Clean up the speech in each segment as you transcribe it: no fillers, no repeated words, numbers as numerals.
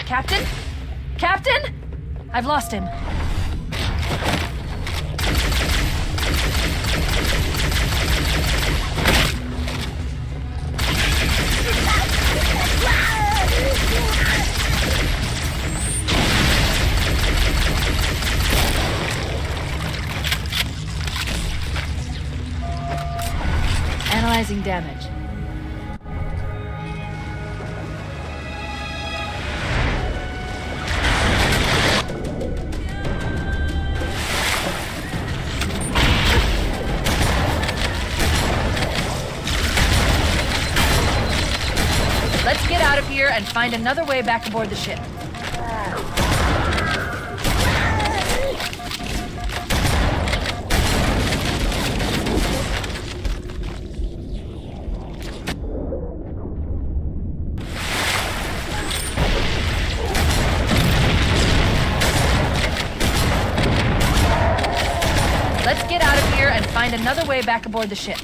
Captain? Captain? I've lost him. Analyzing damage. Let's get out of here and find another way back aboard the ship. Let's get out of here and find another way back aboard the ship.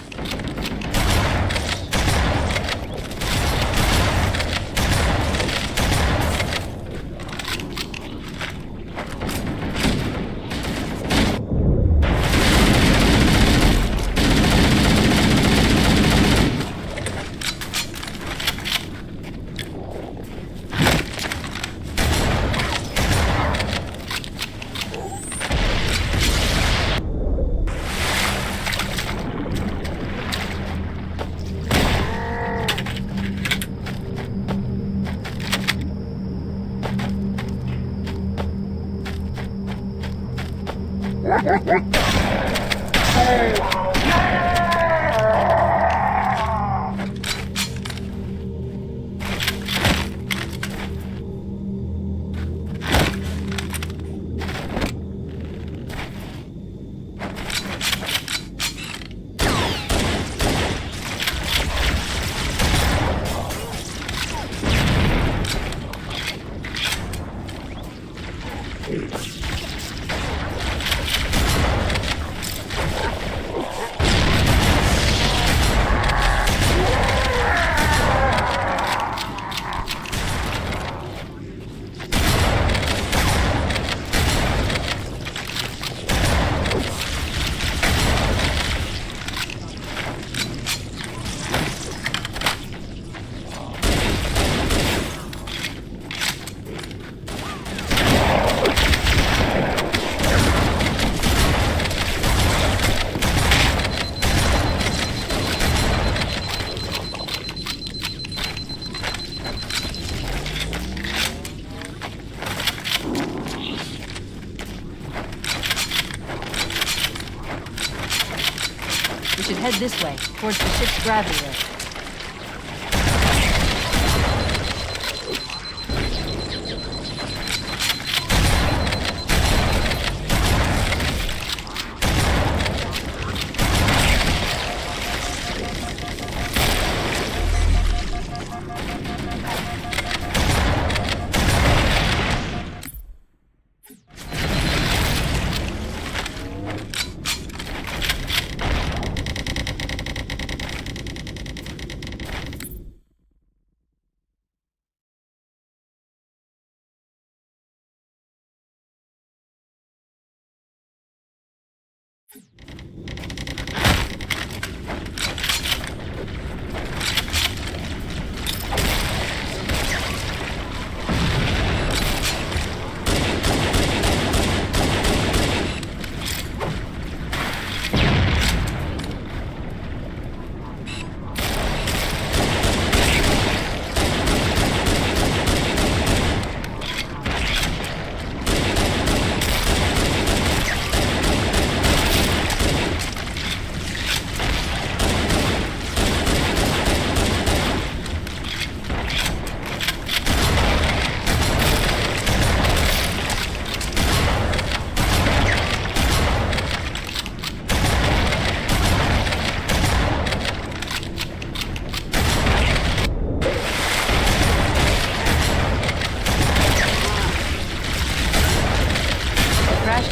We should head this way, towards the ship's gravity lift.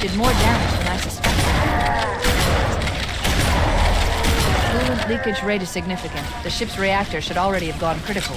Did more damage than I suspected. Fluid leakage rate is significant. The ship's reactor should already have gone critical.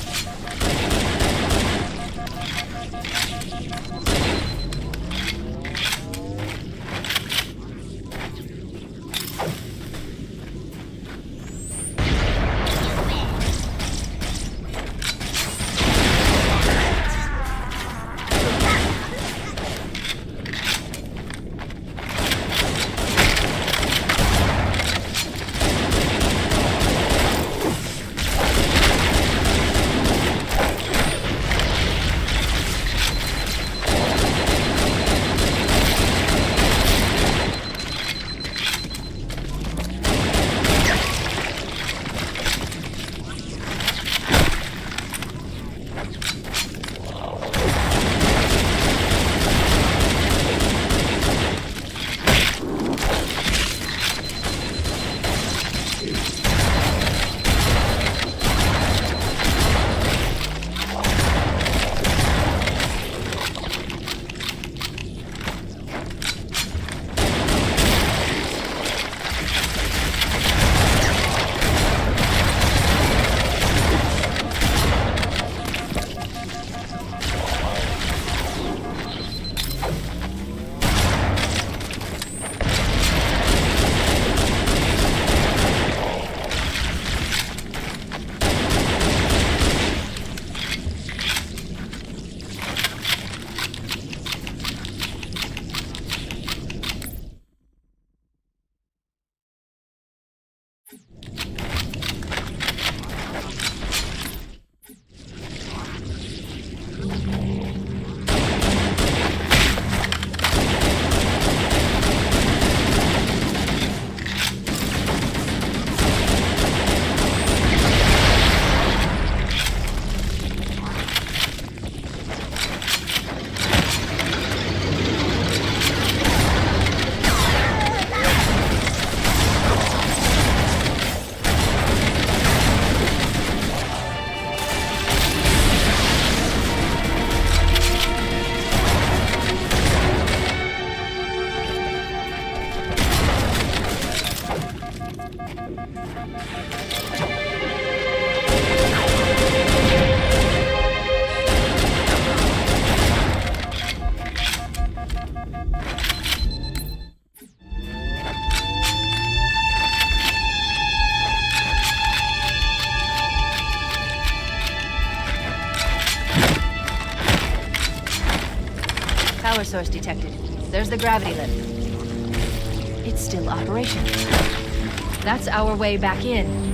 Power source detected. There's the gravity lift. It's still operational. That's our way back in.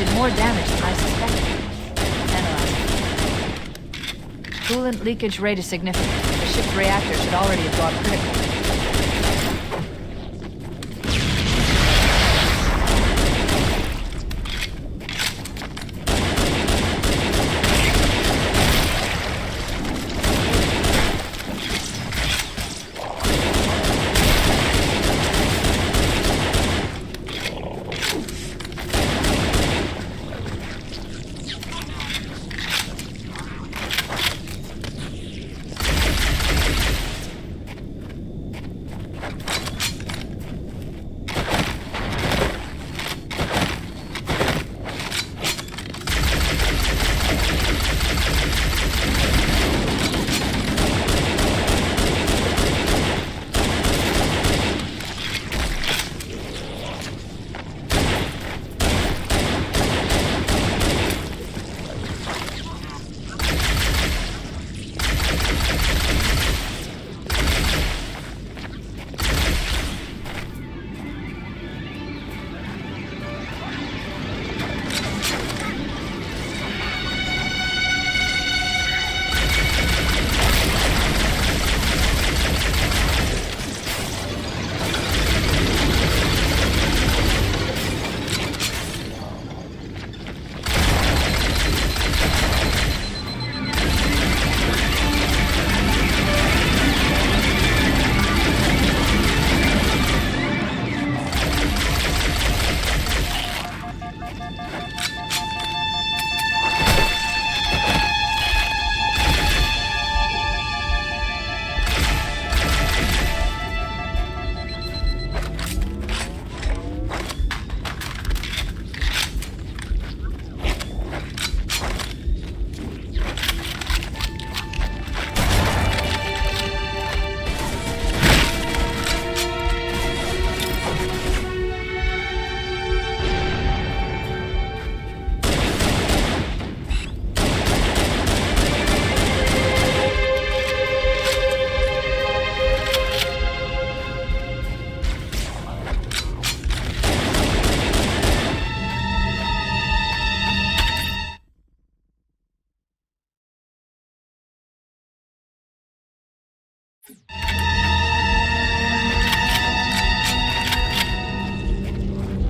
did more damage than I suspected. Analyzing. Coolant leakage rate is significant. The ship's reactor should already have gone critical.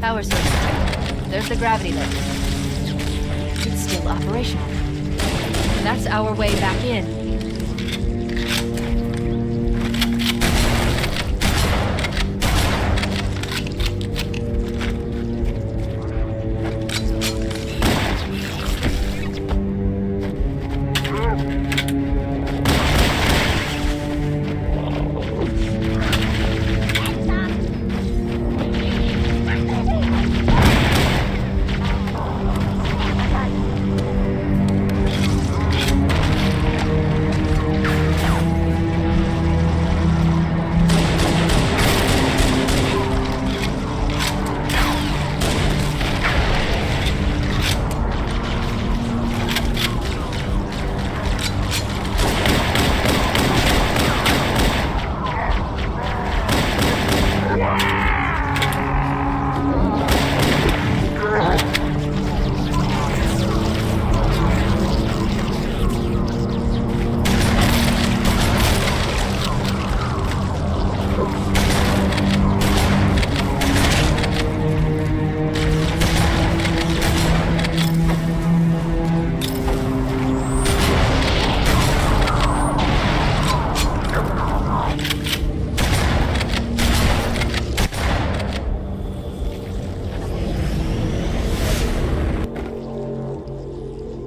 Power source detected. There's the gravity lift. It's still operational. That's our way back in.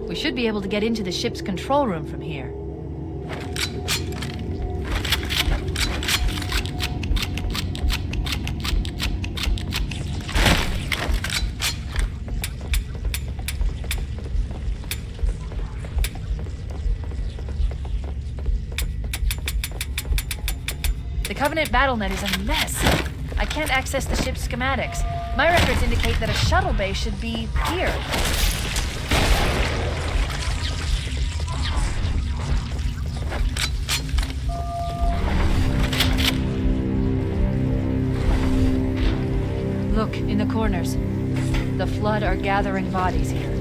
We should be able to get into the ship's control room from here. The Covenant BattleNet is a mess. I can't access the ship's schematics. My records indicate that a shuttle bay should be here. Look, in the corners. The Flood are gathering bodies here.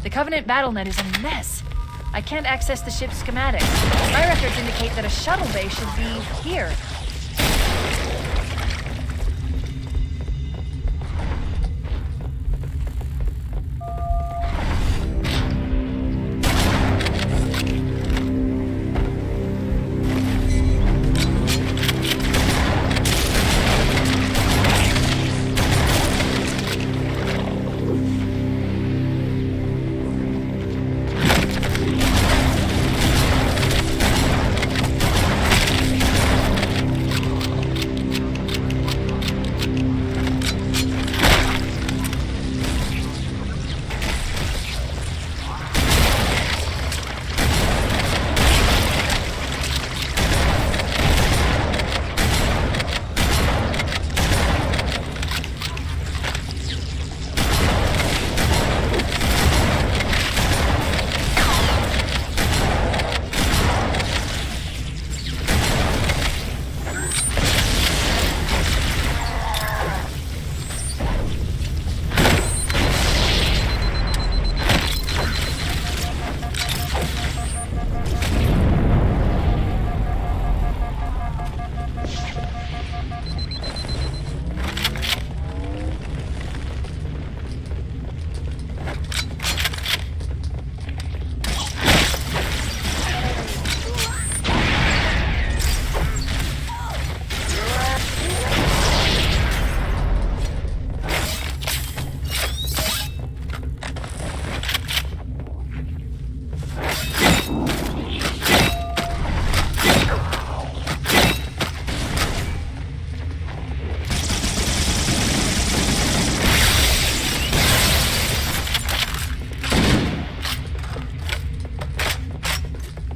The Covenant BattleNet is a mess. I can't access the ship's schematics. My records indicate that a shuttle bay should be here.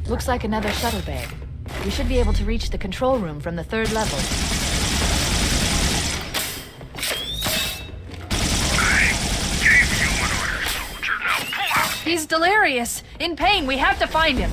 Looks like another shuttle bay. We should be able to reach the control room from the 3rd level. I gave you an order, soldier. Now pull out! He's delirious! In pain! We have to find him!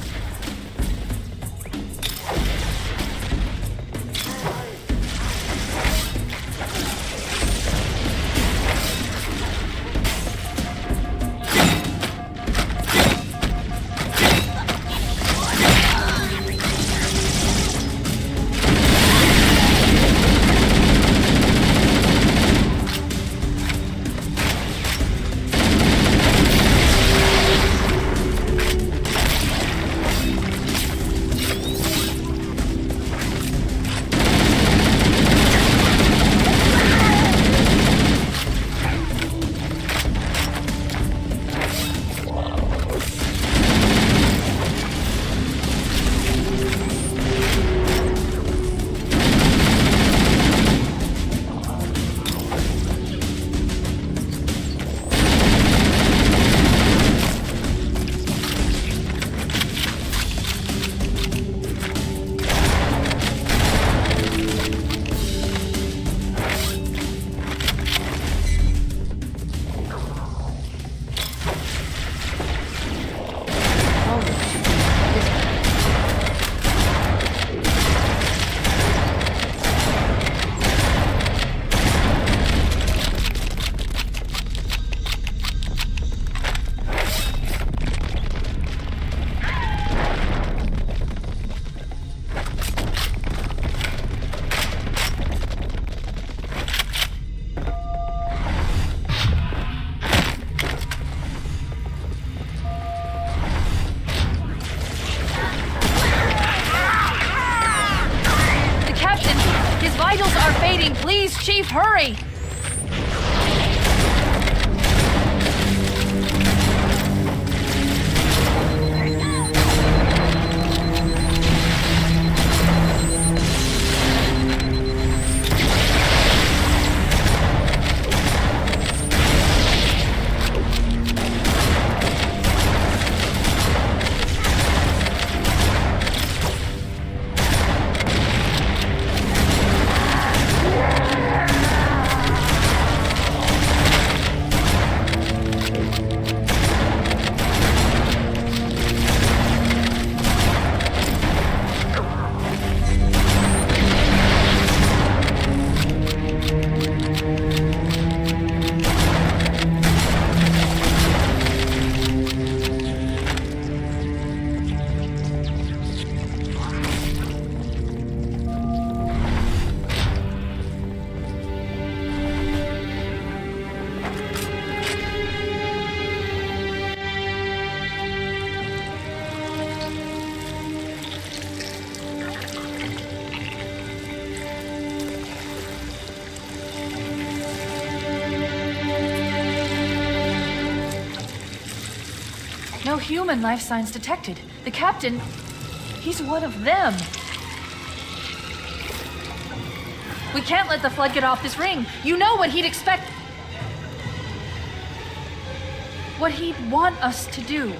waiting. Please, Chief, hurry! No human life signs detected. The captain, he's one of them. We can't let the flood get off this ring. You know what he'd expect. What he'd want us to do.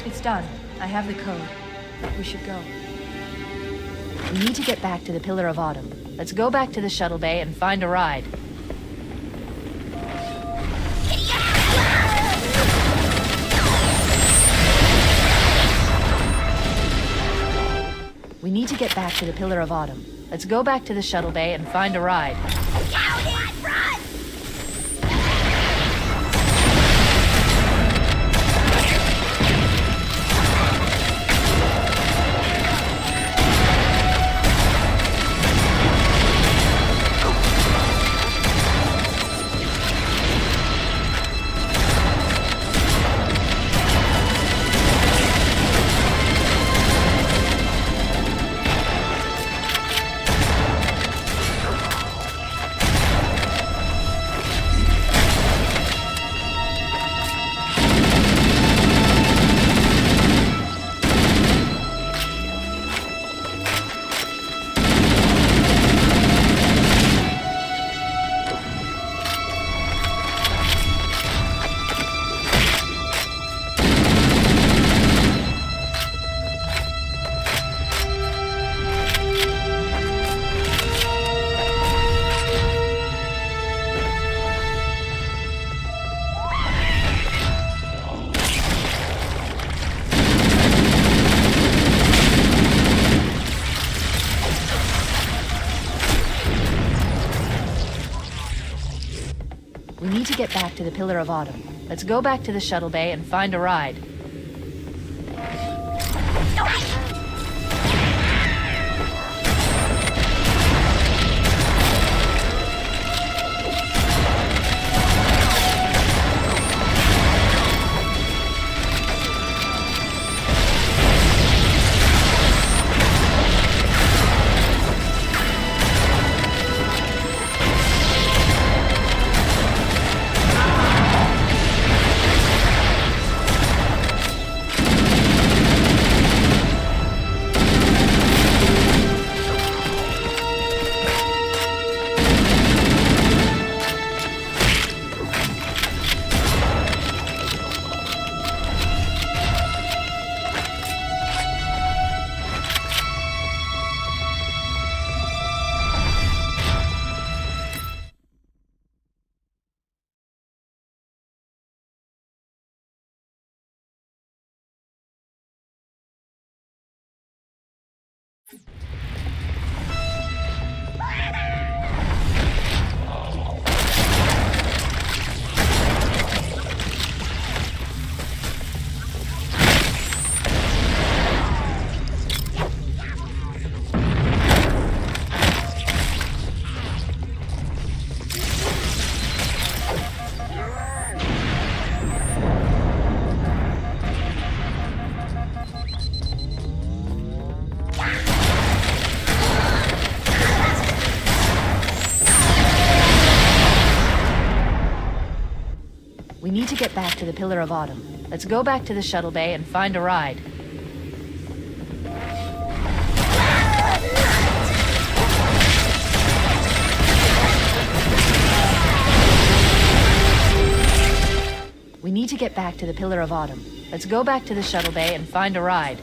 It's done. I have the code. We should go. We need to get back to the Pillar of Autumn. Let's go back to the shuttle bay and find a ride. We need to get back to the Pillar of Autumn. Let's go back to the shuttle bay and find a ride. We need to get back to the Pillar of Autumn. Let's go back to the shuttle bay and find a ride. We need to get back to the Pillar of Autumn. Let's go back to the shuttle bay and find a ride. We need to get back to the Pillar of Autumn. Let's go back to the shuttle bay and find a ride.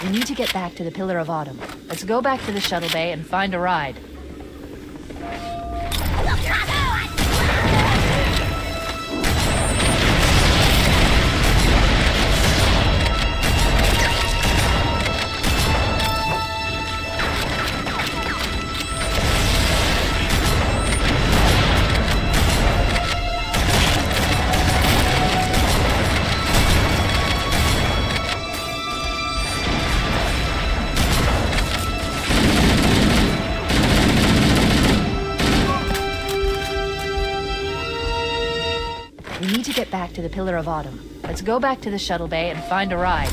We need to get back to the Pillar of Autumn. Let's go back to the shuttle bay and find a ride. We need to get back to the Pillar of Autumn. Let's go back to the shuttle bay and find a ride.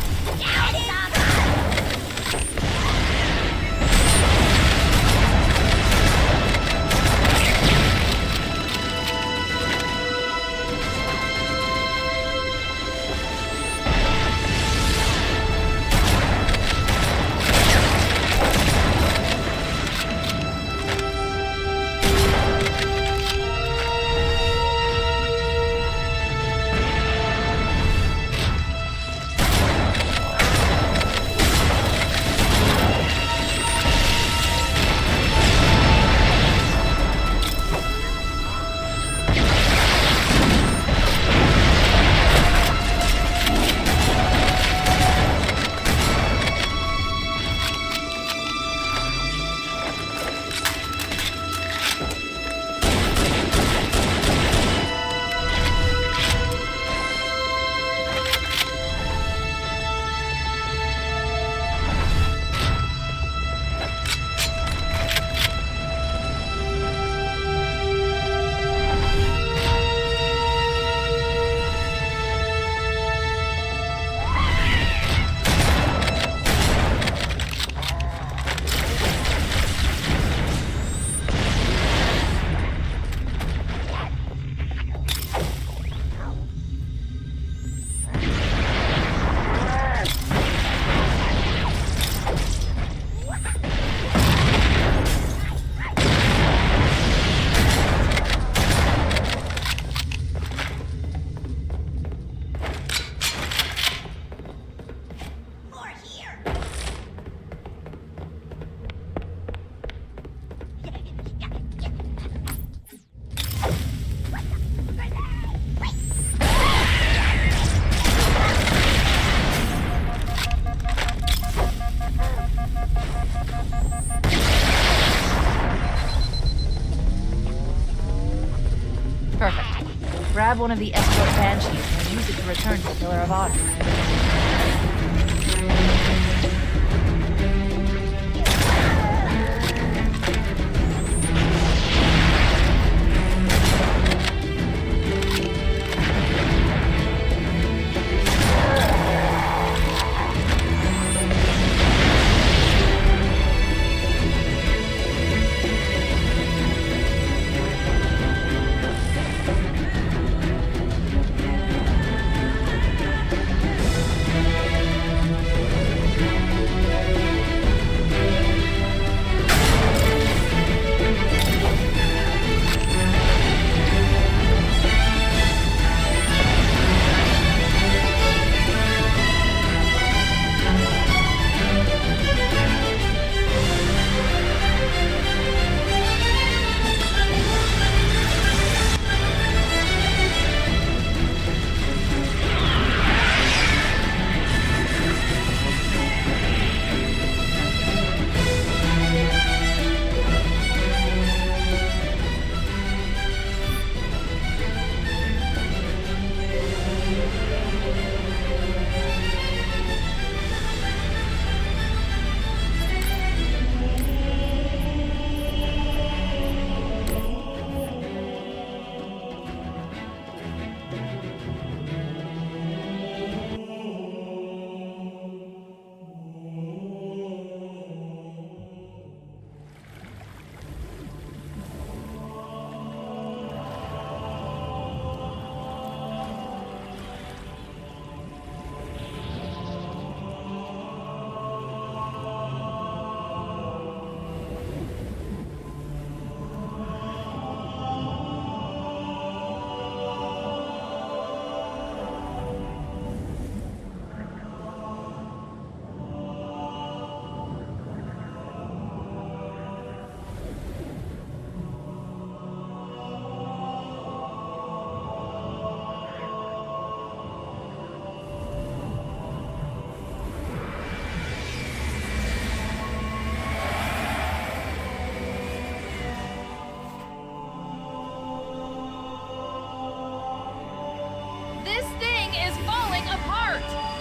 Perfect. Grab one of the escort banshees and use it to return to the Pillar of Autumn.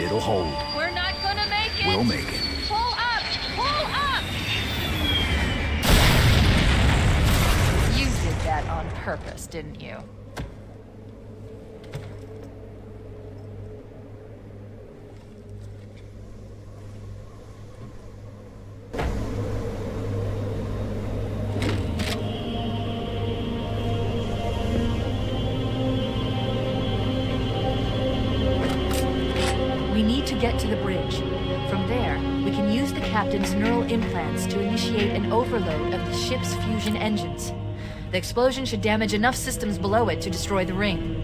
It'll hold. We're not gonna make it! We'll make it. Pull up! Pull up! You did that on purpose, didn't you? We need to get to the bridge. From there, we can use the captain's neural implants to initiate an overload of the ship's fusion engines. The explosion should damage enough systems below it to destroy the ring.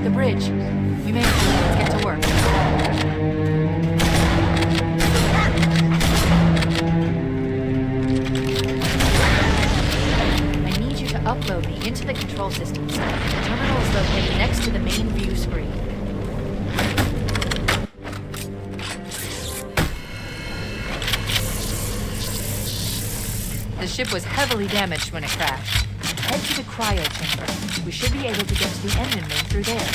The bridge. We made it. Let's get to work. I need you to upload me into the control systems. The terminal is located next to the main view screen. The ship was heavily damaged when it crashed. Head to the cryo chamber. We should be able to get to the engine room through there.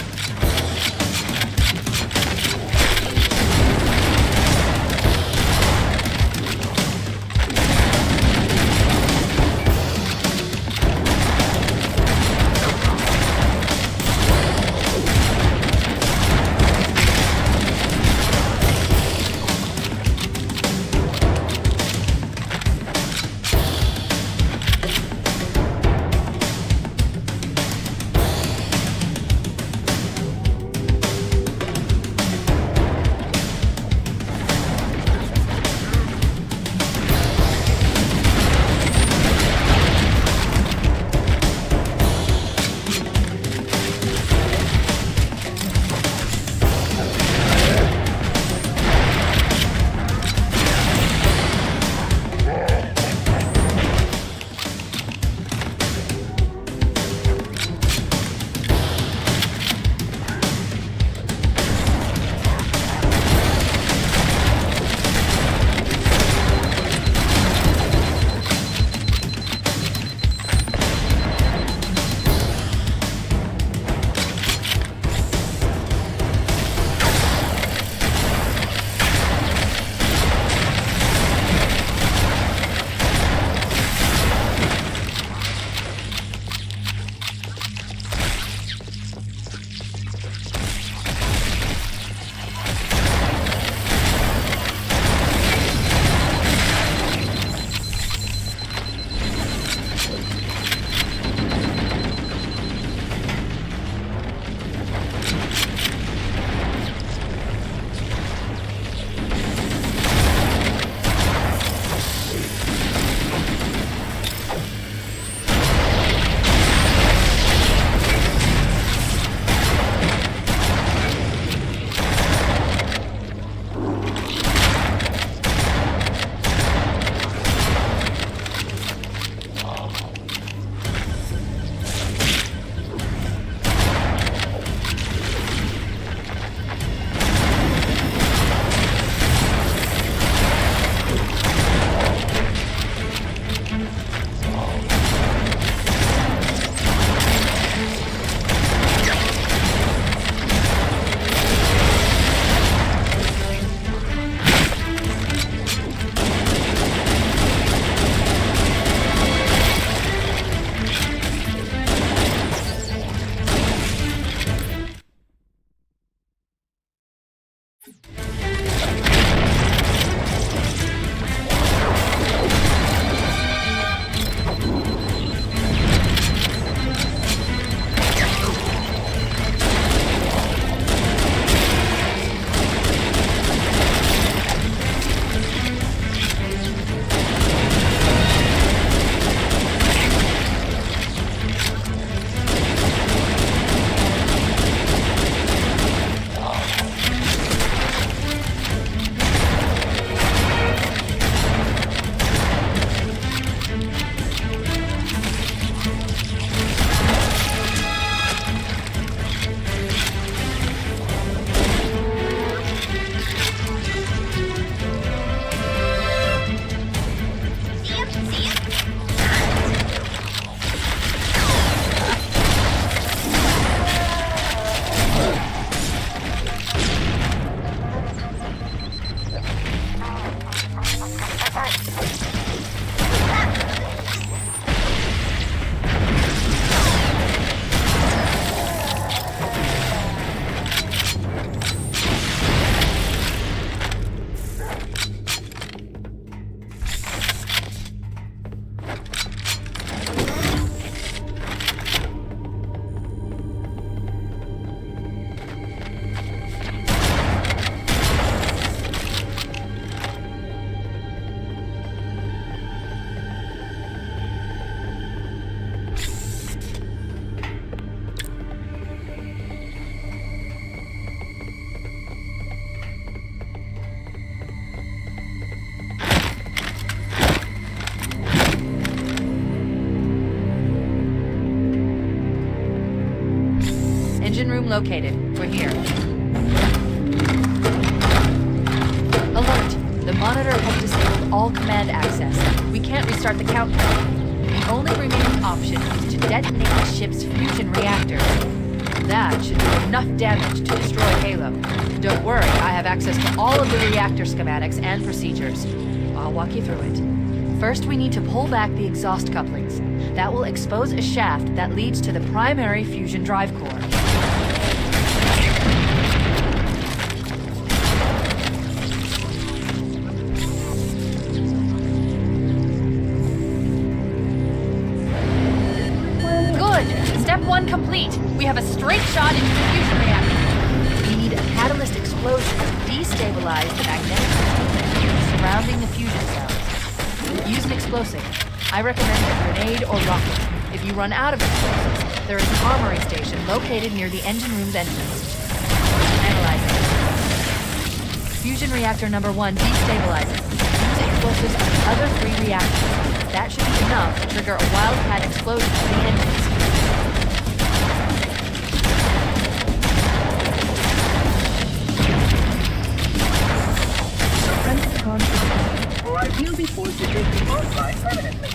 Engine room located. We're here. Alert! The monitor has disabled all command access. We can't restart the countdown. The only remaining option is to detonate the ship's fusion reactor. That should do enough damage to destroy Halo. Don't worry, I have access to all of the reactor schematics and procedures. I'll walk you through it. First, we need to pull back the exhaust couplings. That will expose a shaft that leads to the primary fusion drive core. Step 1 complete. We have a straight shot into the fusion reactor. We need a catalyst explosion to destabilize the magnetic field surrounding the fusion cells. Use an explosive. I recommend a grenade or rocket. If you run out of explosives, there is an armory station located near the engine room's entrance. Analyzing. Fusion reactor number 1 destabilizing. Use explosives on the other 3 reactors. That should be enough to trigger a wildcat explosion of the engines. Or I will be forced to take the boat line permanently.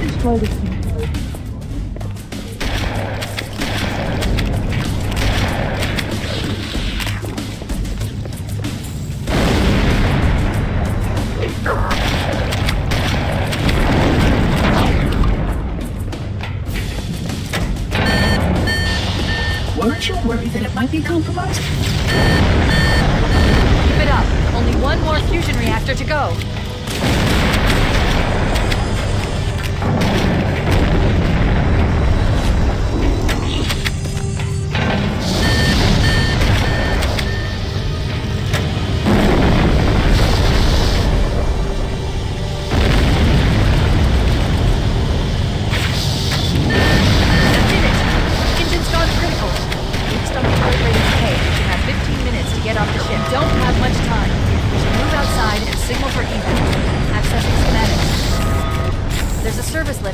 Destroy the key. Weren't you worried that it might be compromised? Keep it up. Only one more fusion reactor to go.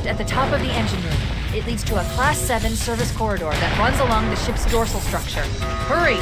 At the top of the engine room. It leads to a Class 7 service corridor that runs along the ship's dorsal structure. Hurry!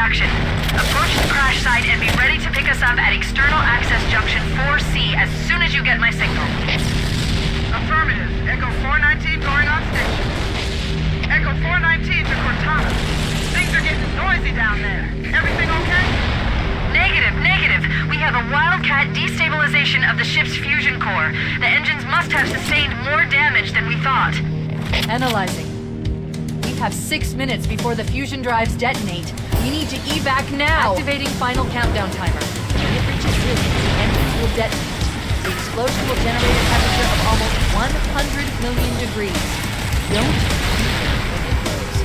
Approach the crash site and be ready to pick us up at External Access Junction 4C as soon as you get my signal. Affirmative. Echo 419 going on station. Echo 419 to Cortana. Things are getting noisy down there. Everything okay? Negative. We have a wildcat destabilization of the ship's fusion core. The engines must have sustained more damage than we thought. Analyzing. We have 6 minutes before the fusion drives detonate. We need to evac now! Activating final countdown timer. When it reaches zero, the engines will detonate. The explosion will generate a temperature of almost 100 million degrees. Don't shoot it when it blows.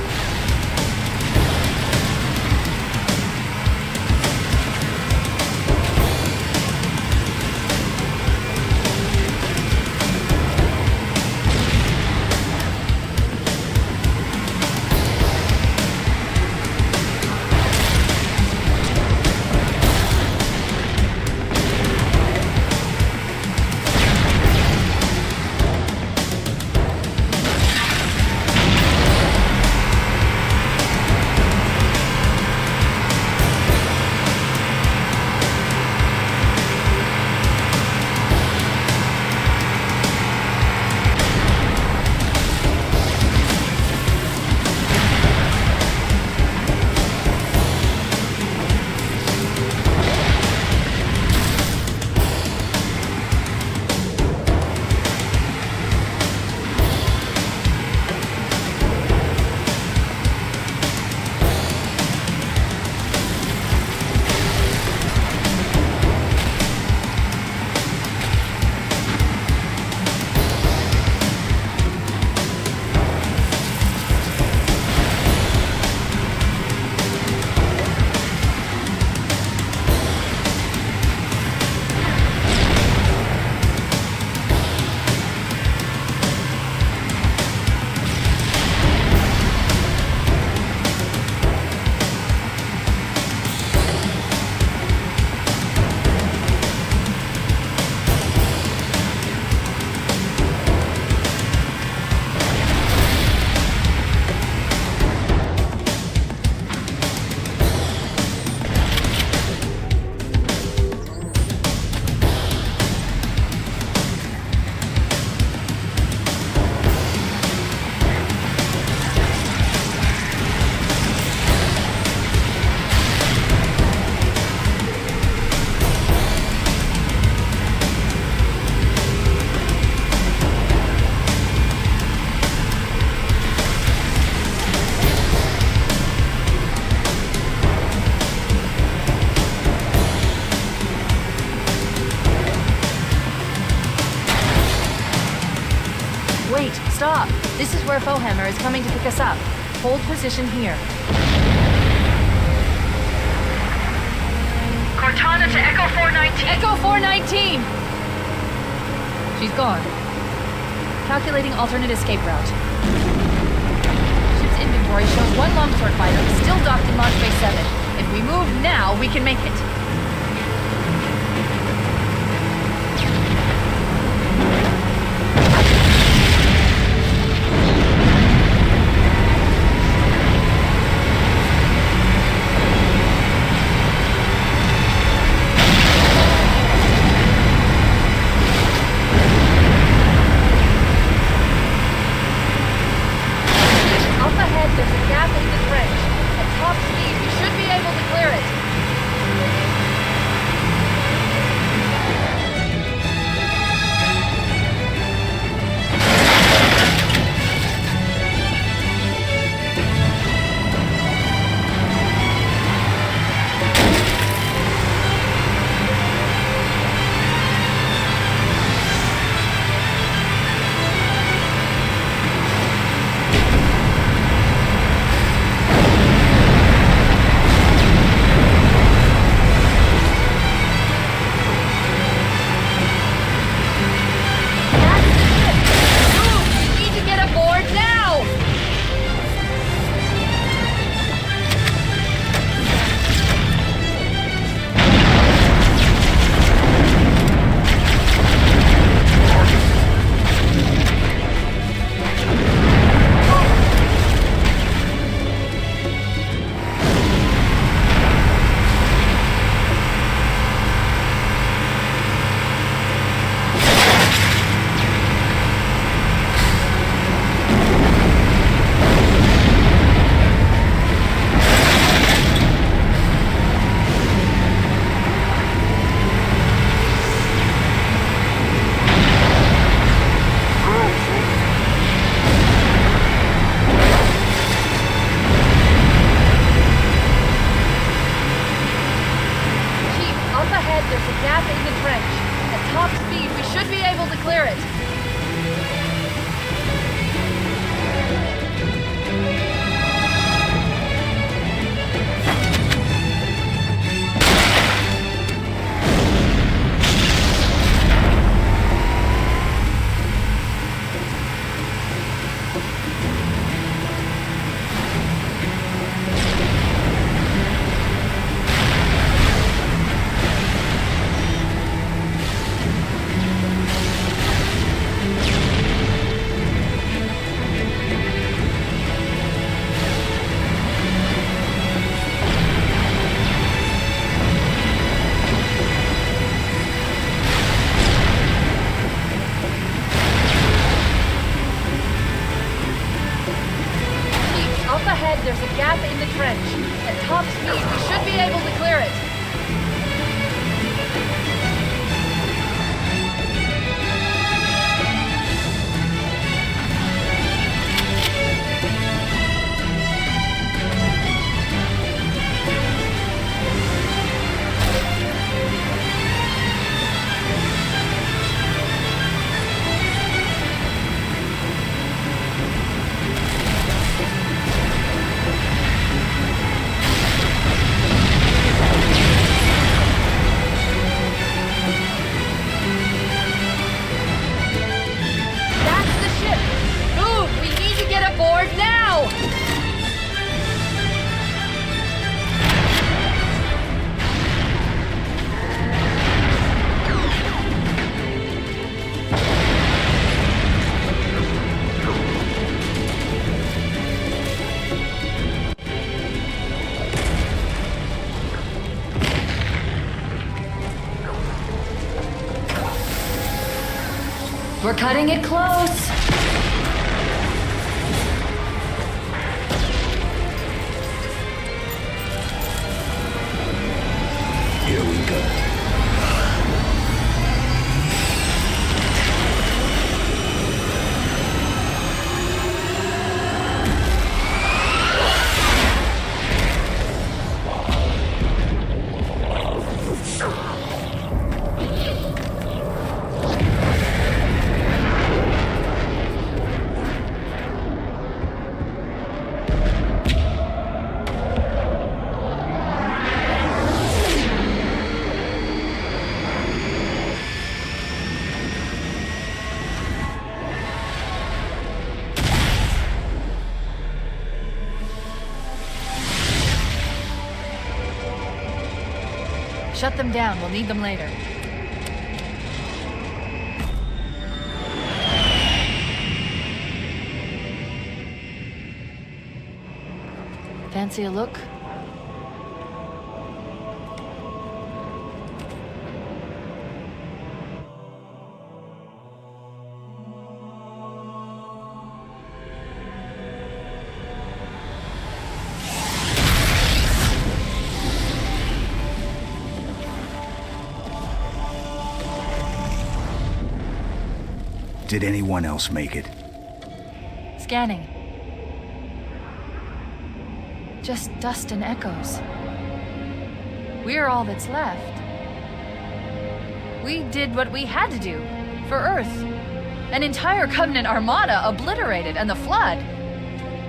Wait, stop! This is where Fohammer is coming to pick us up. Hold position here. Cortana to Echo 419. Echo 419! She's gone. Calculating alternate escape route. Ship's inventory shows one longsword fighter still docked in Launch Bay 7. If we move now, we can make it. There's a gap in the trench. At top speed, we should be able to clear it. Up ahead, there's a gap in the trench. At top speed, we should be able to clear it. We're cutting it close. Here we go. Shut them down. We'll need them later. Fancy a look? Did anyone else make it? Scanning. Just dust and echoes. We're all that's left. We did what we had to do for Earth. An entire Covenant armada obliterated, and the Flood.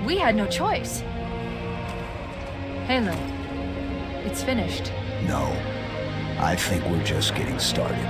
We had no choice. Halo, it's finished. No. I think we're just getting started.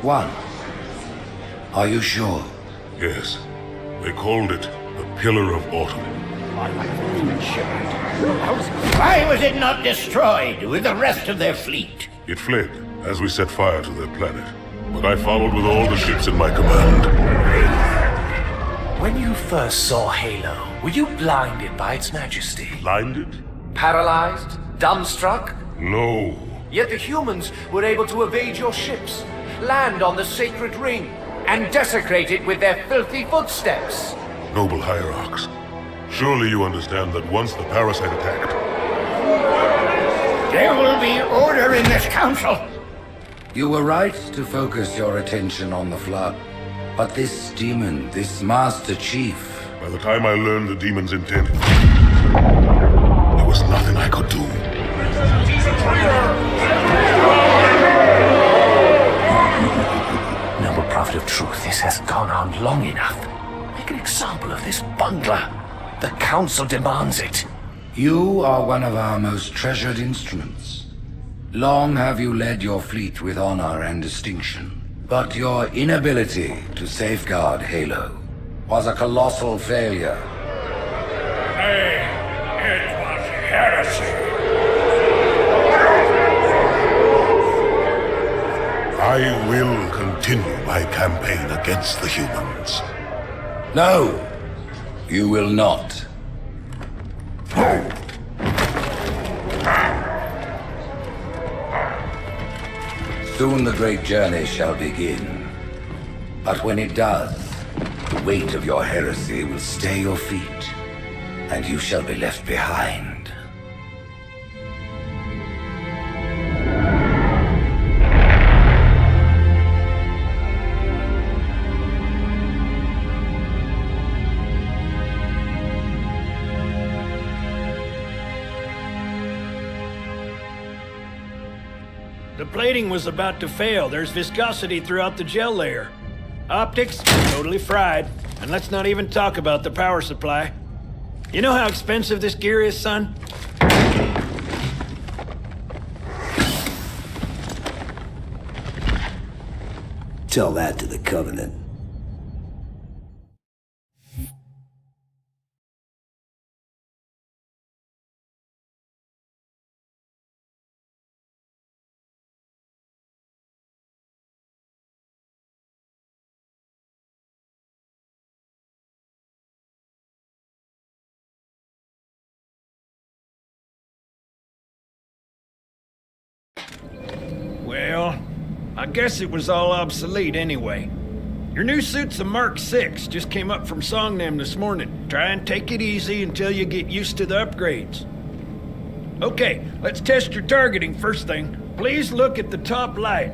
One. Are you sure? Yes. They called it the Pillar of Autumn. Why was it not destroyed with the rest of their fleet? It fled as we set fire to their planet. But I followed with all the ships in my command. When you first saw Halo, were you blinded by its majesty? Blinded? Paralyzed? Dumbstruck? No. Yet the humans were able to evade your ships, land on the sacred ring, and desecrate it with their filthy footsteps. Noble Hierarchs, surely you understand that once the parasite attacked... There will be order in this council. You were right to focus your attention on the Flood. But this demon, this Master Chief... By the time I learned the demon's intent, there was nothing I could do. Noble Prophet of Truth, this has gone on long enough. Make an example of this bungler. The Council demands it. You are one of our most treasured instruments. Long have you led your fleet with honor and distinction. But your inability to safeguard Halo was a colossal failure. Hey, it was heresy. I will continue my campaign against the humans. No, you will not. Soon the great journey shall begin. But when it does, the weight of your heresy will stay your feet, and you shall be left behind. The plating was about to fail. There's viscosity throughout the gel layer. Optics, totally fried. And let's not even talk about the power supply. You know how expensive this gear is, son? Tell that to the Covenant. Well, I guess it was all obsolete anyway. Your new suit's a Mark 6, just came up from Songnam this morning. Try and take it easy until you get used to the upgrades. Okay, let's test your targeting first thing. Please look at the top light.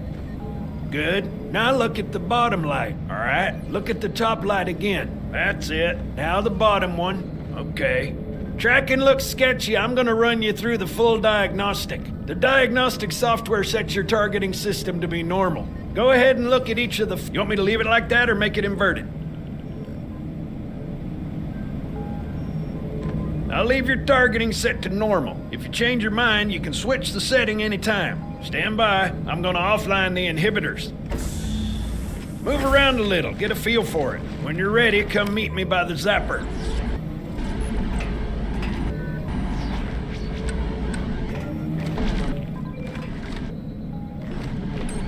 Good. Now look at the bottom light, all right? Look at the top light again. That's it. Now the bottom one. Okay. Tracking looks sketchy. I'm gonna run you through the full diagnostic. The diagnostic software sets your targeting system to be normal. Go ahead and look at each of the... You want me to leave it like that or make it inverted? I'll leave your targeting set to normal. If you change your mind, you can switch the setting anytime. Stand by. I'm gonna offline the inhibitors. Move around a little, get a feel for it. When you're ready, come meet me by the zapper.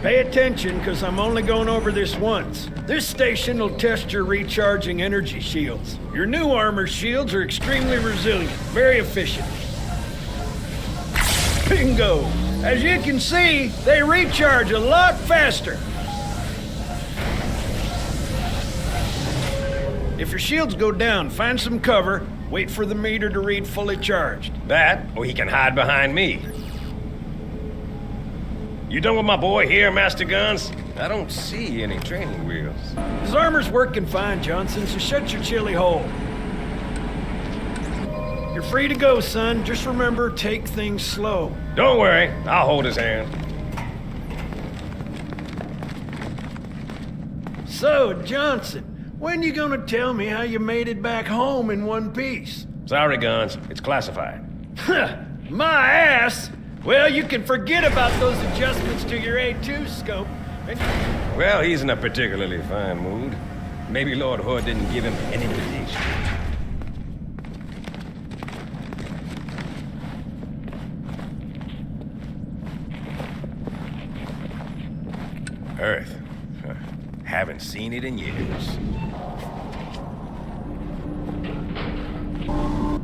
Pay attention, because I'm only going over this once. This station will test your recharging energy shields. Your new armor shields are extremely resilient, very efficient. Bingo! As you can see, they recharge a lot faster. If your shields go down, find some cover, wait for the meter to read fully charged. That, or he can hide behind me. You done with my boy here, Master Guns? I don't see any training wheels. His armor's working fine, Johnson, so shut your chilly hole. You're free to go, son. Just remember, take things slow. Don't worry, I'll hold his hand. So, Johnson, when you gonna tell me how you made it back home in one piece? Sorry, Guns, it's classified. My ass! Well, you can forget about those adjustments to your A2 scope. Well, he's in a particularly fine mood. Maybe Lord Hood didn't give him an invitation. Earth. Huh. Haven't seen it in years.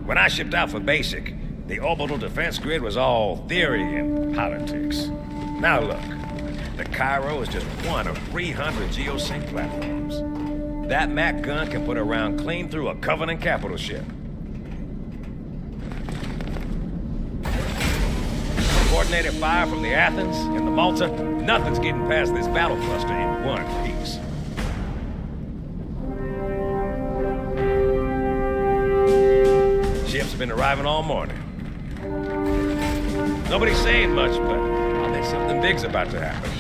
When I shipped out for basic, the orbital defense grid was all theory and politics. Now look, the Cairo is just one of 300 geosync platforms. That Mac gun can put a round clean through a Covenant capital ship. Coordinated fire from the Athens and the Malta, nothing's getting past this battle cluster in one piece. Ships have been arriving all morning. Nobody's saying much, but I'll bet something big's about to happen.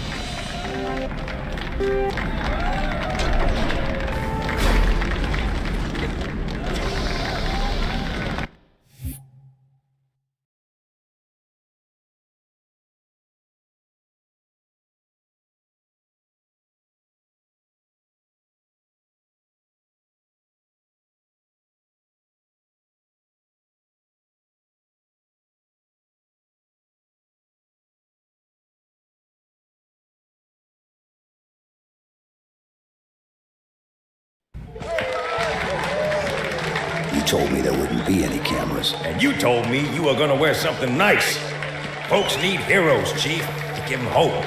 You told me there wouldn't be any cameras. And you told me you were gonna wear something nice. Folks need heroes, Chief, to give them hope.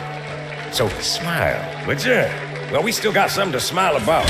So smile, would you? Well, we still got something to smile about.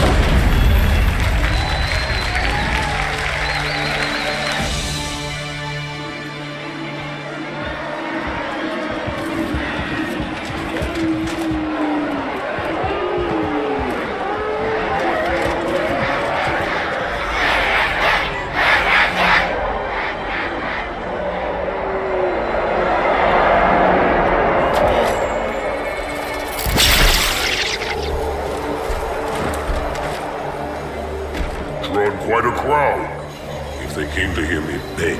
Quite a crowd. If they came to hear me beg,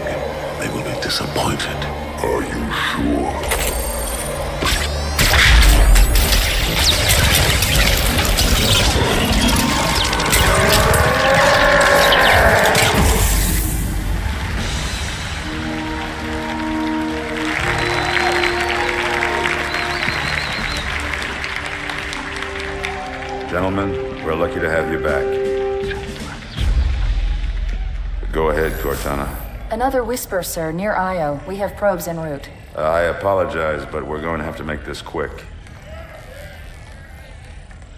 they will be disappointed. Are you sure? Gentlemen, we're lucky to have you back. Go ahead, Cortana. Another whisper, sir, near Io. We have probes en route. I apologize, but we're going to have to make this quick.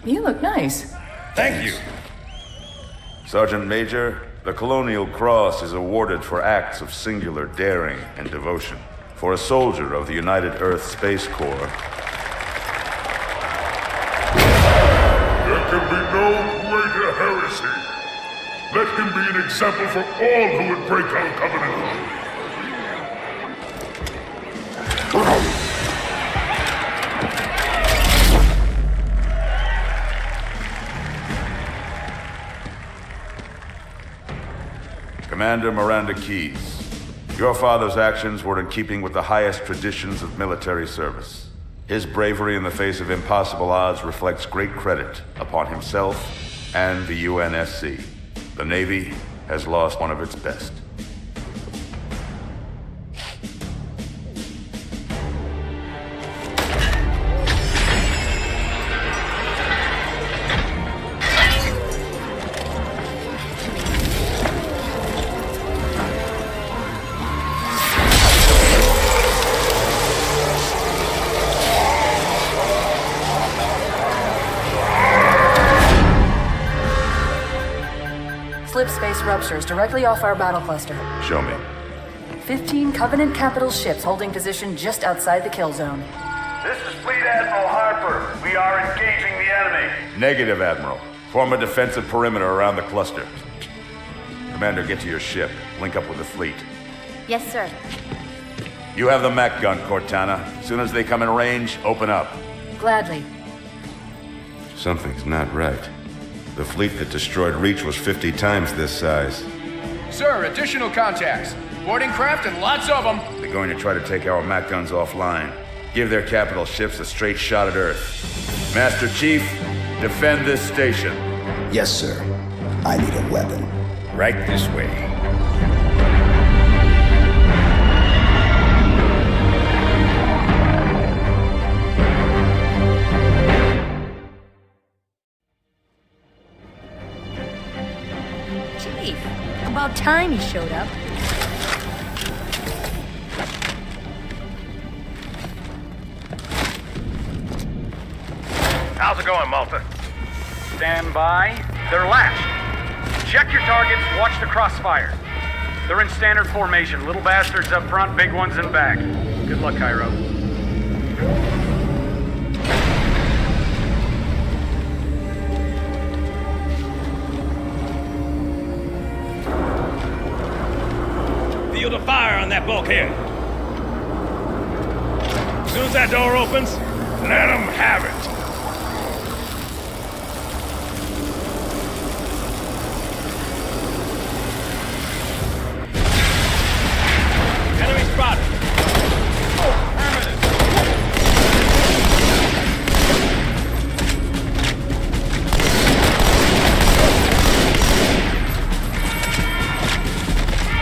You look nice. Thank you. Sergeant Major, the Colonial Cross is awarded for acts of singular daring and devotion. For a soldier of the United Earth Space Corps. There can be no greater heresy. Let him be an example for all who would break our covenant. Commander Miranda Keyes, your father's actions were in keeping with the highest traditions of military service. His bravery in the face of impossible odds reflects great credit upon himself and the UNSC. The Navy has lost one of its best. Slip space ruptures directly off our battle cluster. Show me. 15 Covenant capital ships holding position just outside the kill zone. This is Fleet Admiral Harper. We are engaging the enemy. Negative, Admiral. Form a defensive perimeter around the cluster. Commander, get to your ship. Link up with the fleet. Yes, sir. You have the Mac gun, Cortana. As soon as they come in range, open up. Gladly. Something's not right. The fleet that destroyed Reach was 50 times this size. Sir, additional contacts. Boarding craft and lots of them. They're going to try to take our Mac guns offline. Give their capital ships a straight shot at Earth. Master Chief, defend this station. Yes, sir. I need a weapon. Right this way. Chief, about time he showed up. How's it going, Malta? Stand by. They're lashed. Check your targets, watch the crossfire. They're in standard formation. Little bastards up front, big ones in back. Good luck, Cairo. Field of fire on that bulkhead. As soon as that door opens, let them have it. Enemy spotted.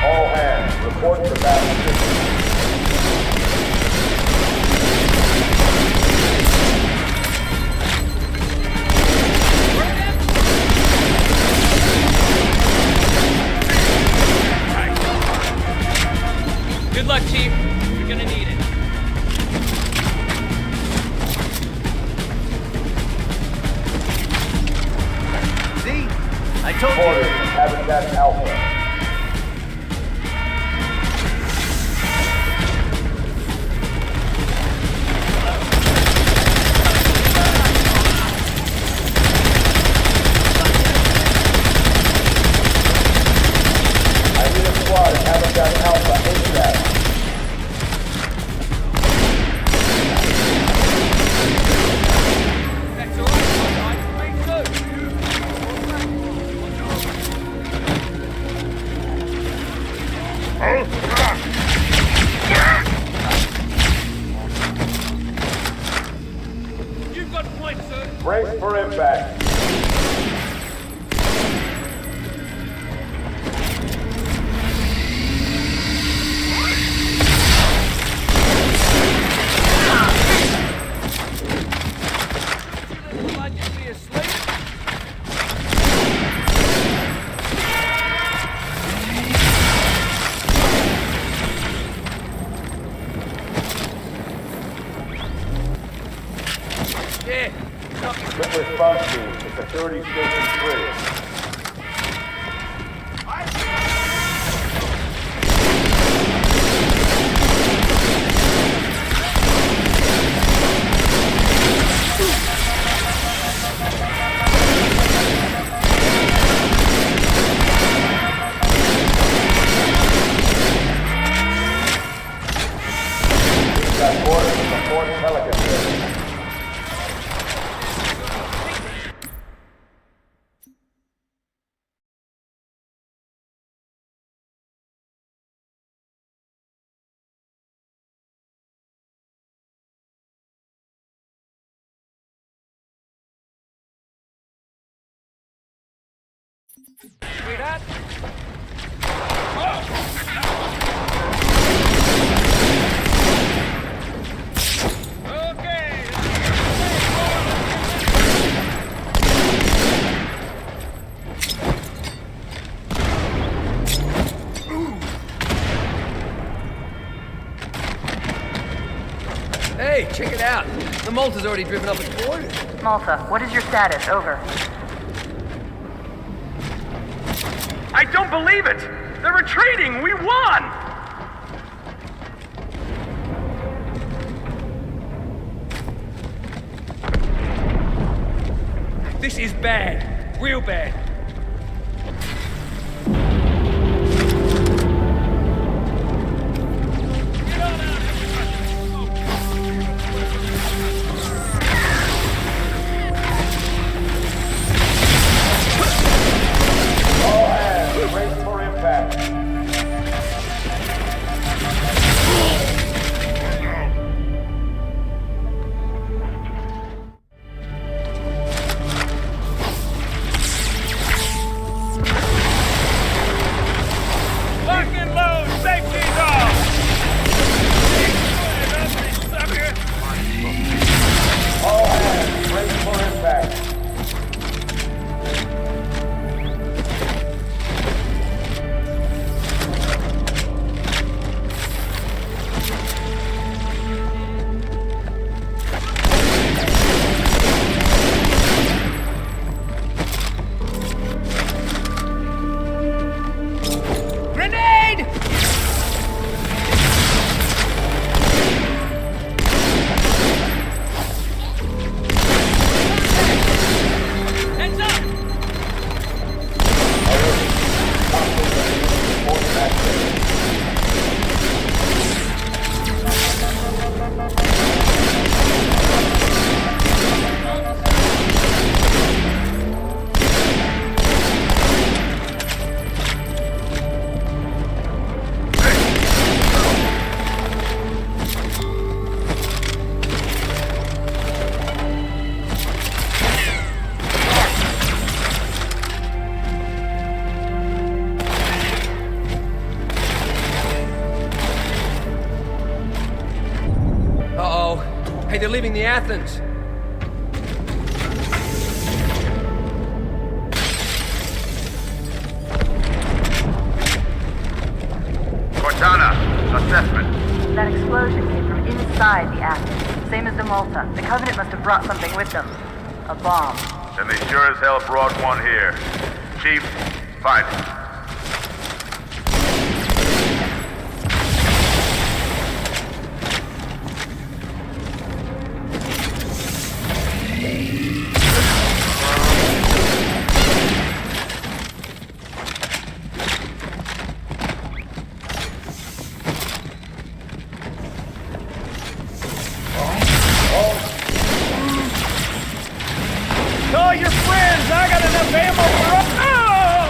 All hands, report to battle position. Good luck, Chief. You're gonna need it. See? I told you. Orders, Habitat Alpha. I need a squad at Habitat Alpha ASAP. That's all right. Me too. You've got points, sir. Brace for impact. Like you'd be asleep. Yeah. Quick response team to Security Station 3. Got orders from Fort Pelican. Sweetheart. Okay. Hey, check it out. The Malta's already driven up its board. Malta, what is your status? Over. I don't believe it! They're retreating! We won! This is bad. Real bad. All hands, brace for impact. Hey, they're leaving the Athens. Cortana, assessment. That explosion came from inside the Athens, same as the Malta. The Covenant must have brought something with them. A bomb. And they sure as hell brought one here. Chief, find it. Call your friends! I got enough ammo for us! Oh!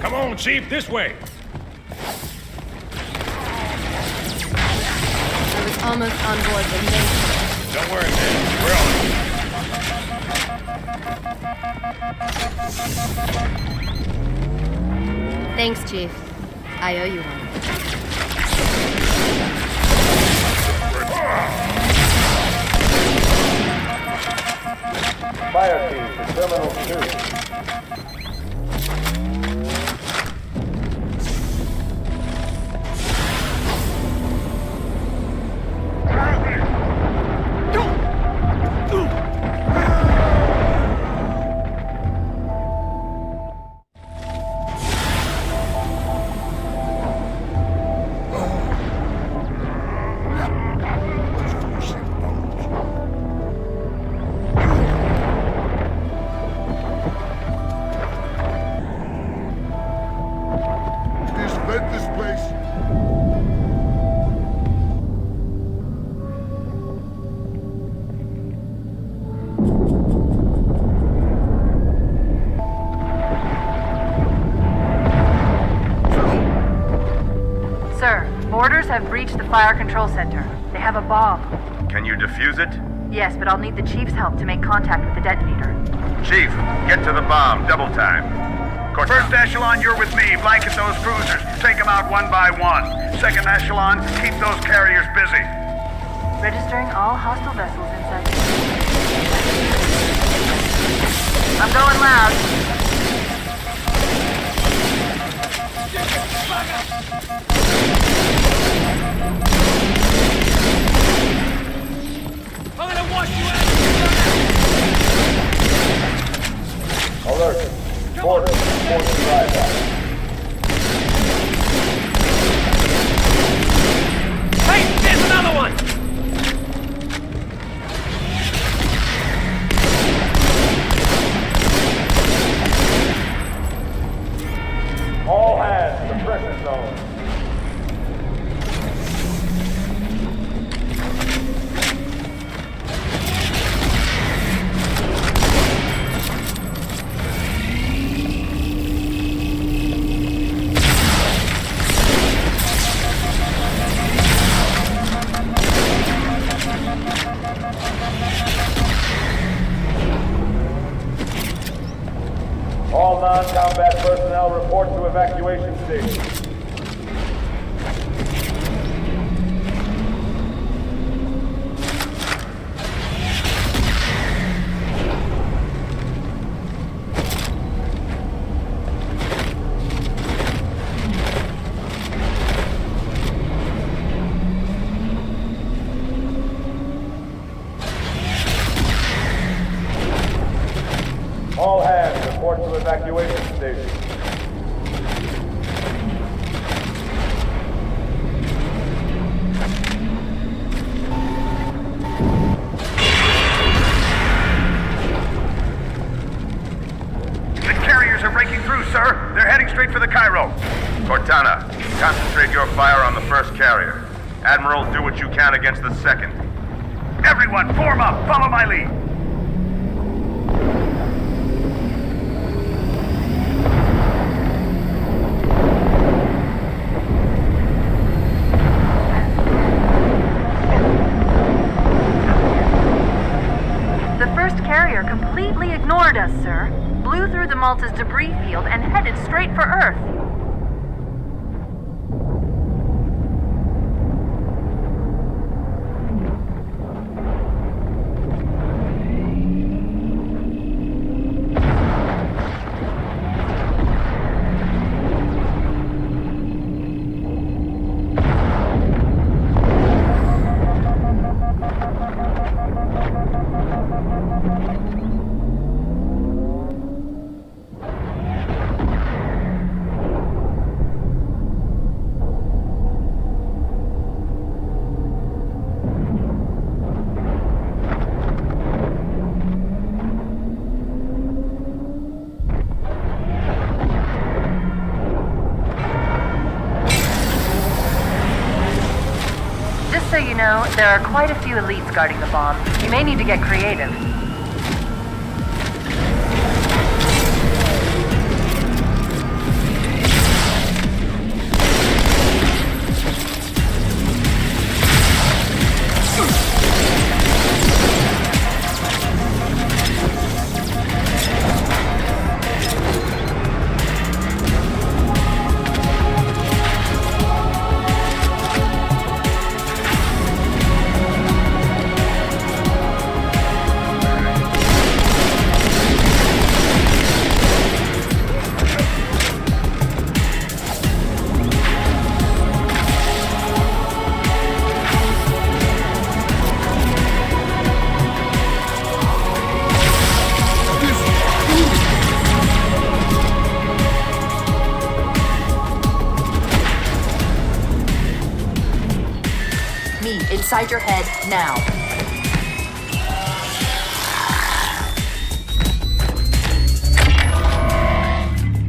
Come on, Chief, this way. I was almost on board when they... Don't worry, man. We're on it. Thanks, Chief. I owe you one. Fire team to Terminal 2. Boarders have breached the fire control center. They have a bomb. Can you defuse it? Yes, but I'll need the Chief's help to make contact with the detonator. Chief, get to the bomb, double time. First echelon, you're with me. Blanket those cruisers. Take them out one by one. Second echelon, keep those carriers busy. Registering all hostile vessels inside. I'm going loud. I'm gonna wash you out! Alert. Border. Drive-by. Hey, there's another one! All hands, suppression zone. All non-combat personnel report to evacuation station. All hands report to evacuation station. The carriers are breaking through, sir. They're heading straight for the Cairo. Cortana, concentrate your fire on the first carrier. Admiral, do what you can against the second. Everyone, form up. Follow my lead. The first carrier completely ignored us, sir. Blew through the Malta's debris field and headed straight for Earth. Just so you know, there are quite a few elites guarding the bomb. You may need to get creative. Inside your head, now.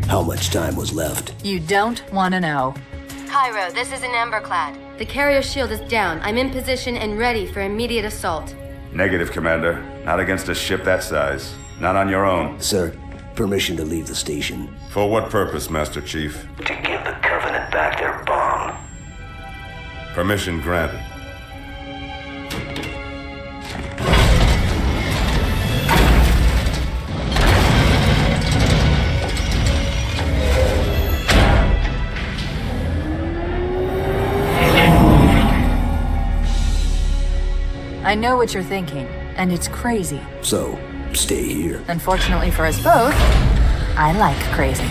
How much time was left? You don't want to know. Cairo, this is an Emberclad. The carrier shield is down. I'm in position and ready for immediate assault. Negative, Commander. Not against a ship that size. Not on your own. Sir, permission to leave the station. For what purpose, Master Chief? To give the Covenant back their bomb. Permission granted. I know what you're thinking, and it's crazy. So, stay here. Unfortunately for us both, I like crazy.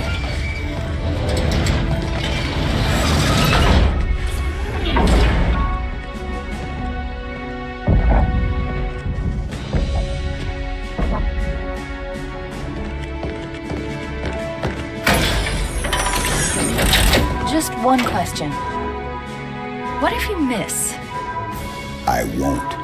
Just one question. What if you miss? I won't.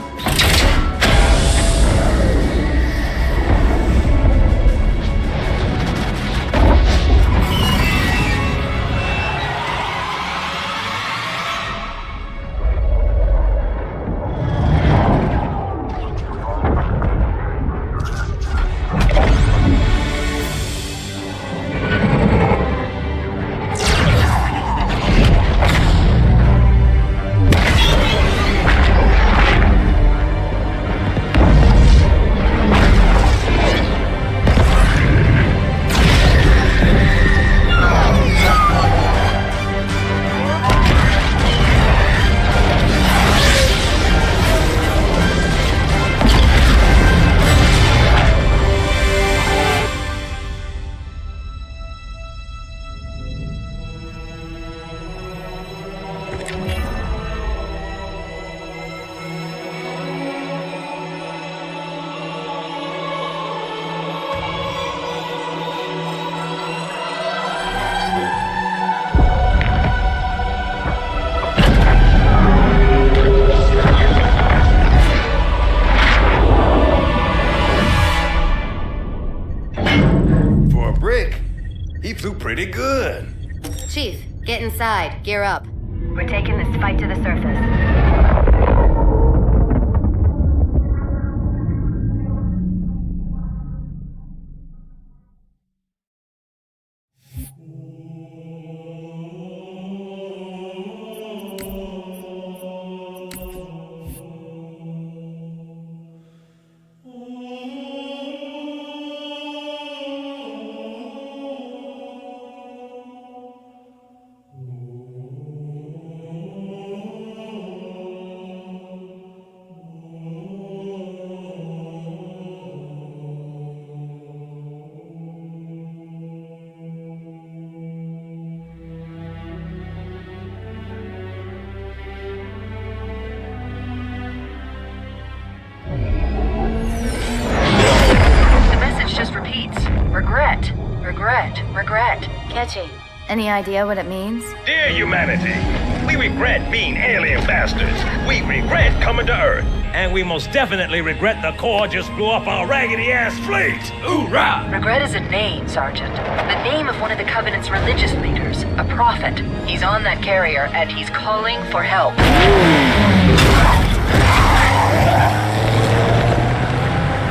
He flew pretty good. Chief, get inside. Gear up. We're taking this fight to the surface. Regret. Catchy. Any idea what it means? Dear humanity, we regret being alien bastards. We regret coming to Earth. And we most definitely regret the Corps just blew up our raggedy-ass fleet. Hoorah! Regret is a name, Sergeant. The name of one of the Covenant's religious leaders, a prophet. He's on that carrier, and he's calling for help.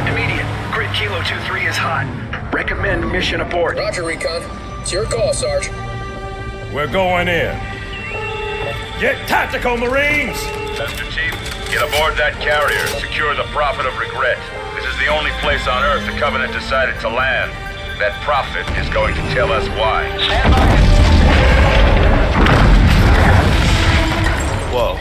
Immediate. Grid Kilo 2-3 is hot. Recommend mission abort. Roger, Recon. It's your call, Sarge. We're going in. Get tactical, Marines! Master Chief, get aboard that carrier. Secure the Prophet of Regret. This is the only place on Earth the Covenant decided to land. That Prophet is going to tell us why. Stand by. Whoa.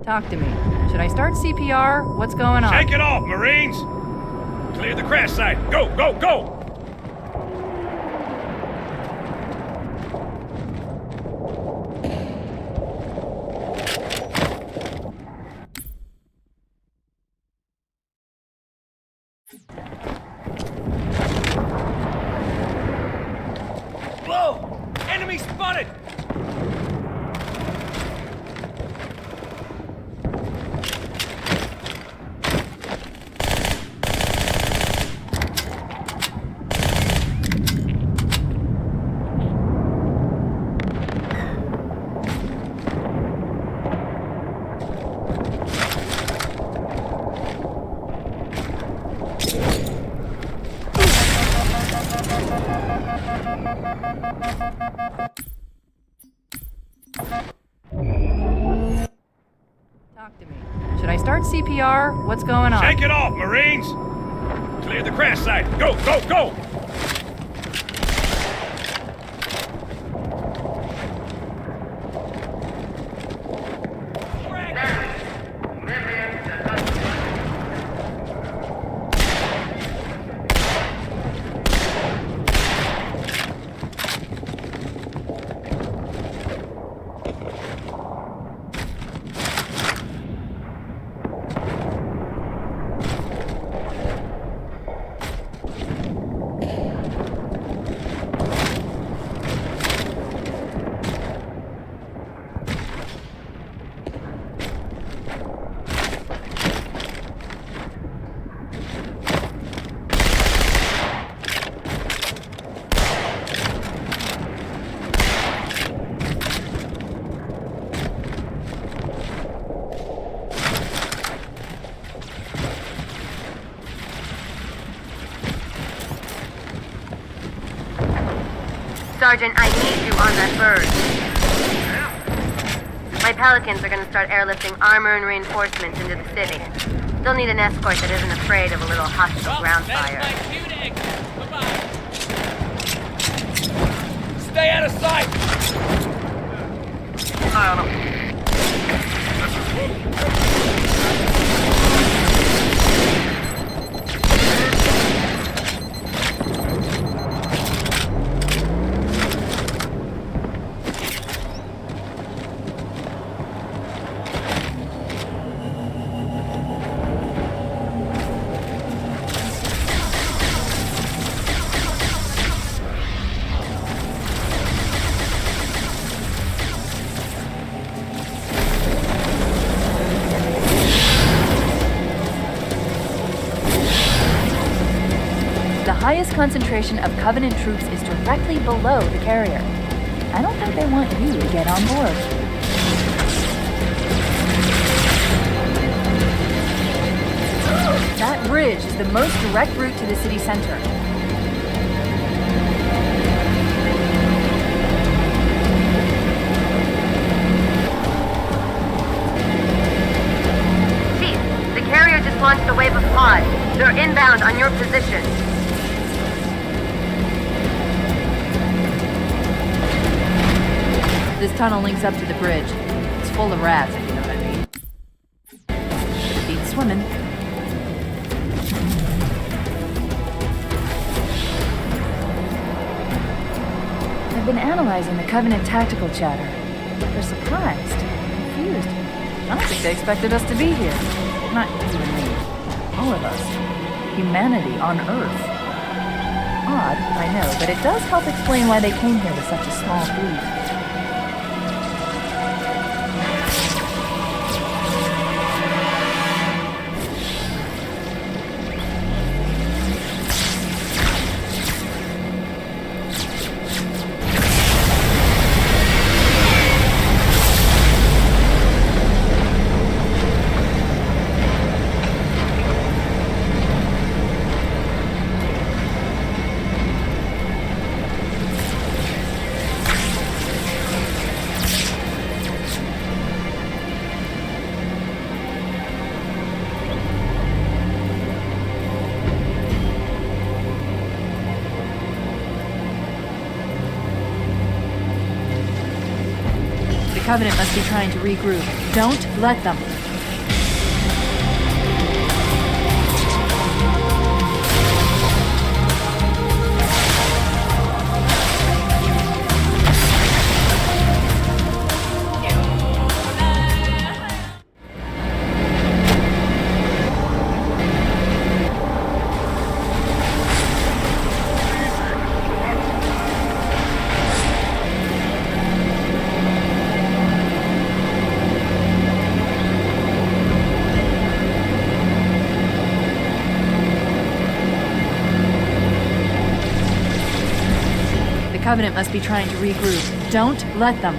Talk to me. Should I start CPR? What's going on? Shake it off, Marines! Clear the crash site. Go, go, go! Whoa! Enemy spotted! Talk to me. Should I start CPR? What's going on? Shake it off, Marines! Clear the crash site. Go, go, go! Sergeant, I need you on that bird. My Pelicans are gonna start airlifting armor and reinforcements into the city. They'll need an escort that isn't afraid of a little hostile ground fire. Stay out of sight! Eye on him. The highest concentration of Covenant troops is directly below the carrier. I don't think they want you to get on board. That bridge is the most direct route to the city center. Chief, the carrier just launched a wave of pods. They're inbound on your position. This tunnel links up to the bridge. It's full of rats, if you know what I mean. But it beats swimming. I've been analyzing the Covenant tactical chatter. They're surprised, confused. I don't think they expected us to be here. Not you and me. All of us. Humanity on Earth. Odd, I know, but it does help explain why they came here with such a small fleet. The Covenant must be trying to regroup. Don't let them. The Covenant must be trying to regroup. Don't let them.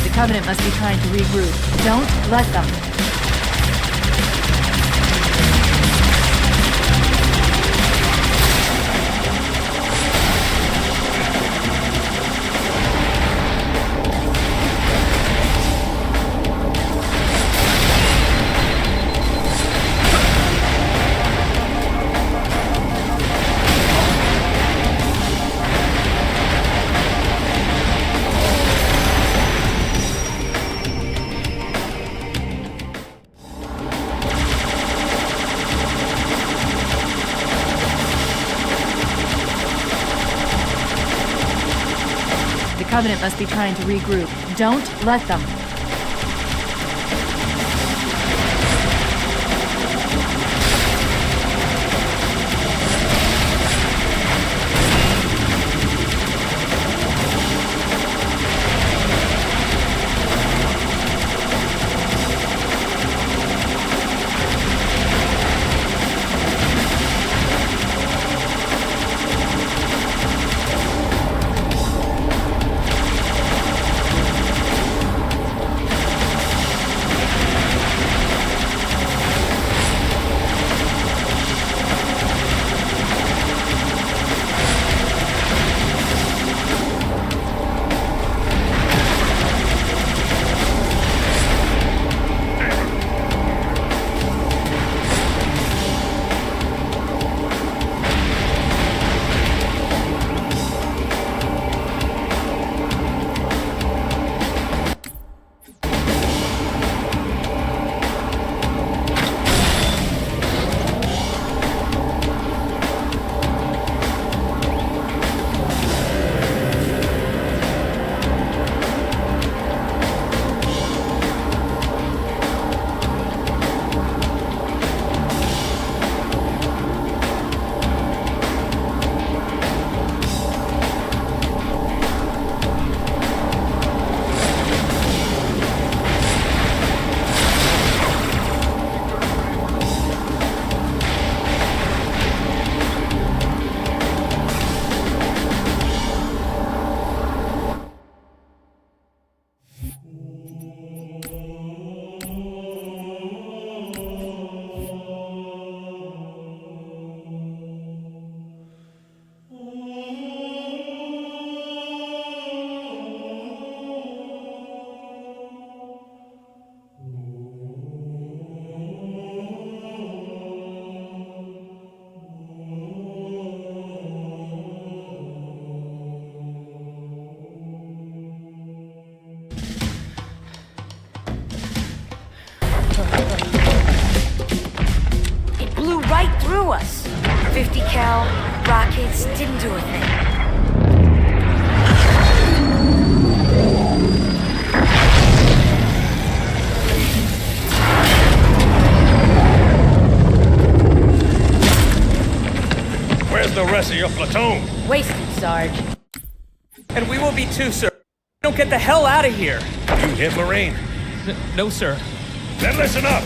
The Covenant must be trying to regroup. Don't let them. The Covenant must be trying to regroup. Don't let them. Just didn't do a thing. Where's the rest of your platoon? Wasted, Sarge. And we will be too, sir. Don't get the hell out of here. You hit Marine? No, sir. Then listen up.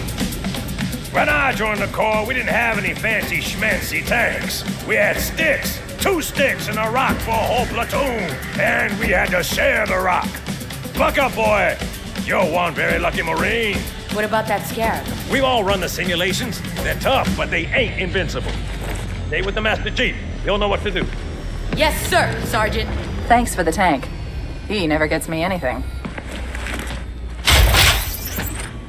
When I joined the Corps, we didn't have any fancy schmancy tanks. We had sticks. 2 sticks and a rock for a whole platoon. And we had to share the rock. Buck up, boy. You're one very lucky Marine. What about that Scarab? We've all run the simulations. They're tough, but they ain't invincible. Stay with the Master Chief. He'll know what to do. Yes, sir, Sergeant. Thanks for the tank. He never gets me anything.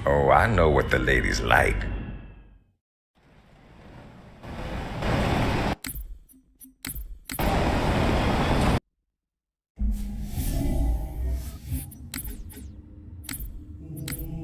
Oh, I know what the ladies like.